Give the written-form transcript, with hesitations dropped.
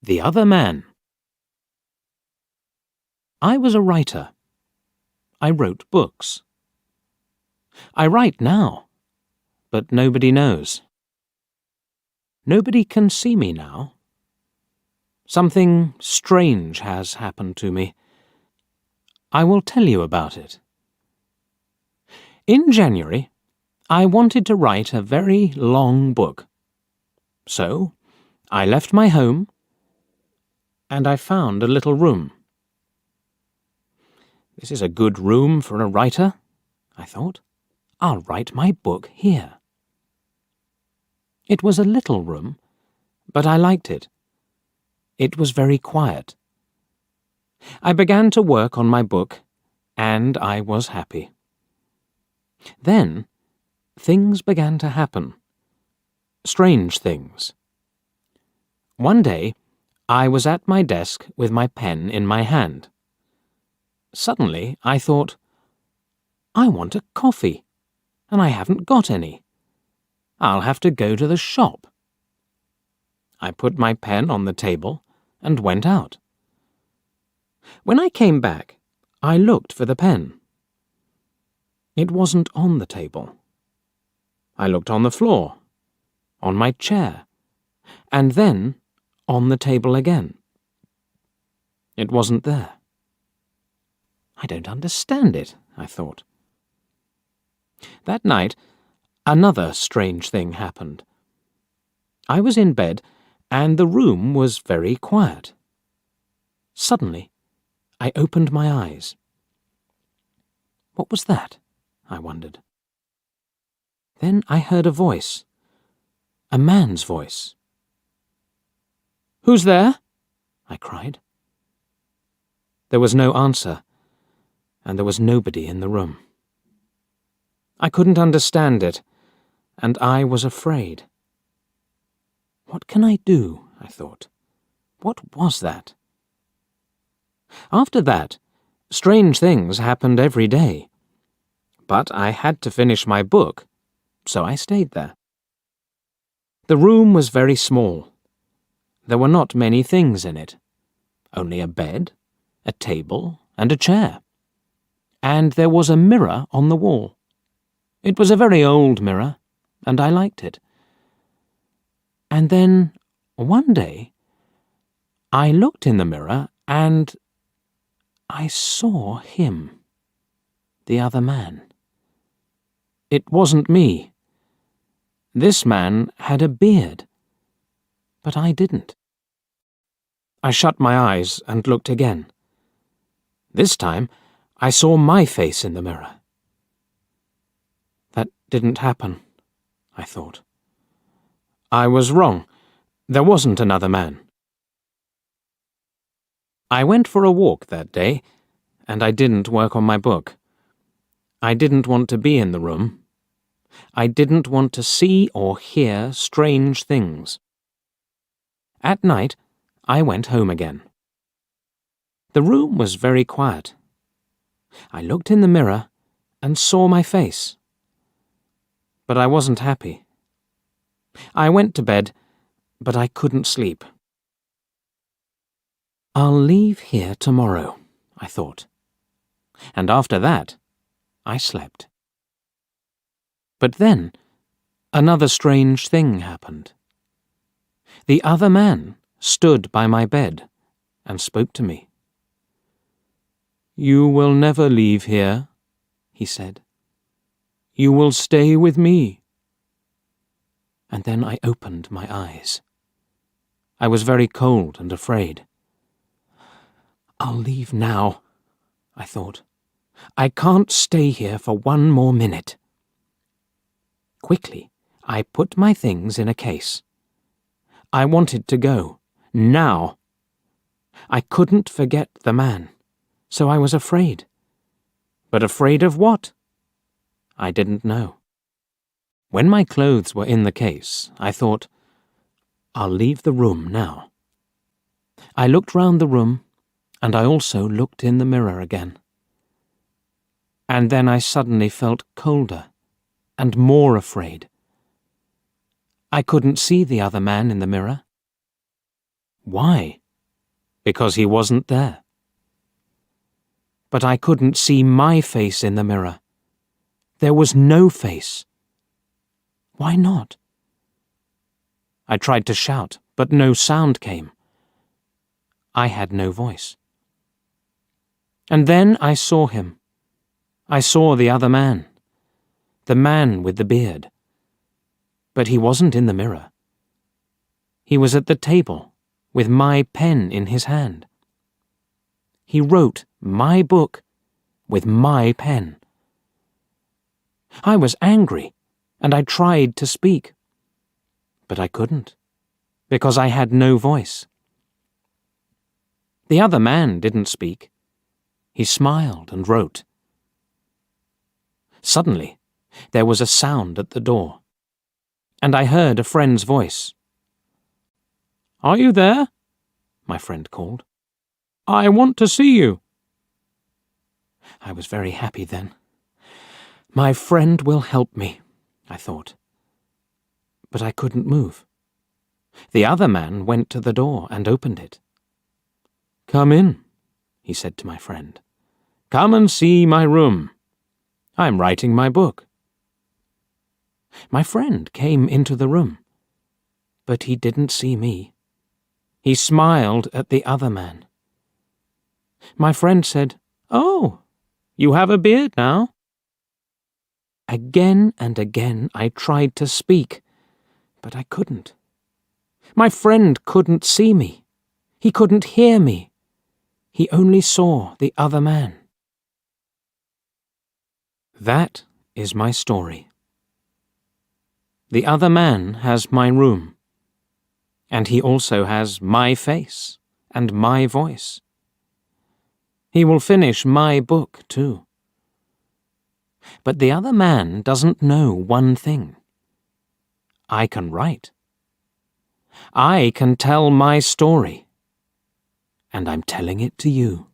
The Other Man. I was a writer. I wrote books. I write now, but nobody knows. Nobody can see me now. Something strange has happened to me. I will tell you about it. In January, I wanted to write a very long book. So, I left my home and I found a little room. This is a good room for a writer, I thought. I'll write my book here. It was a little room, but I liked it. It was very quiet. I began to work on my book, and I was happy. Then, things began to happen. Strange things. One day, I was at my desk with my pen in my hand. Suddenly, I thought, I want a coffee, and I haven't got any. I'll have to go to the shop. I put my pen on the table and went out. When I came back, I looked for the pen. It wasn't on the table. I looked on the floor, on my chair, and then on the table again. It wasn't there. I don't understand it, I thought. That night, another strange thing happened. I was in bed, and the room was very quiet. Suddenly, I opened my eyes. What was that? I wondered. Then I heard a voice, a man's voice. "Who's there?" I cried. There was no answer, and there was nobody in the room. I couldn't understand it, and I was afraid. What can I do? I thought. What was that? After that, strange things happened every day. But I had to finish my book, so I stayed there. The room was very small. There were not many things in it. Only a bed, a table, and a chair. And there was a mirror on the wall. It was a very old mirror, and I liked it. And then, one day, I looked in the mirror and I saw him, the other man. It wasn't me. This man had a beard, but I didn't. I shut my eyes and looked again. This time, I saw my face in the mirror. That didn't happen, I thought. I was wrong. There wasn't another man. I went for a walk that day, and I didn't work on my book. I didn't want to be in the room. I didn't want to see or hear strange things. At night, I went home again. The room was very quiet. I looked in the mirror and saw my face. But I wasn't happy. I went to bed, but I couldn't sleep. I'll leave here tomorrow, I thought. And after that, I slept. But then, another strange thing happened. The other man stood by my bed and spoke to me. "You will never leave here," he said. "You will stay with me." And then I opened my eyes. I was very cold and afraid. I'll leave now, I thought. I can't stay here for one more minute. Quickly, I put my things in a case. I wanted to go, now. I couldn't forget the man, so I was afraid. But afraid of what? I didn't know. When my clothes were in the case, I thought, I'll leave the room now. I looked round the room, and I also looked in the mirror again. And then I suddenly felt colder and more afraid. I couldn't see the other man in the mirror. Why? Because he wasn't there. But I couldn't see my face in the mirror. There was no face. Why not? I tried to shout, but no sound came. I had no voice. And then I saw him. I saw the other man, the man with the beard. But he wasn't in the mirror. He was at the table, with my pen in his hand. He wrote my book with my pen. I was angry, and I tried to speak. But I couldn't, because I had no voice. The other man didn't speak. He smiled and wrote. Suddenly, there was a sound at the door, and I heard a friend's voice. "Are you there?" my friend called. "I want to see you." I was very happy then. My friend will help me, I thought. But I couldn't move. The other man went to the door and opened it. "Come in," he said to my friend. "Come and see my room. I'm writing my book." My friend came into the room, but he didn't see me. He smiled at the other man. My friend said, "Oh, you have a beard now?" Again and again I tried to speak, but I couldn't. My friend couldn't see me. He couldn't hear me. He only saw the other man. That is my story. The other man has my room, and he also has my face and my voice. He will finish my book too. But the other man doesn't know one thing. I can write. I can tell my story, and I'm telling it to you.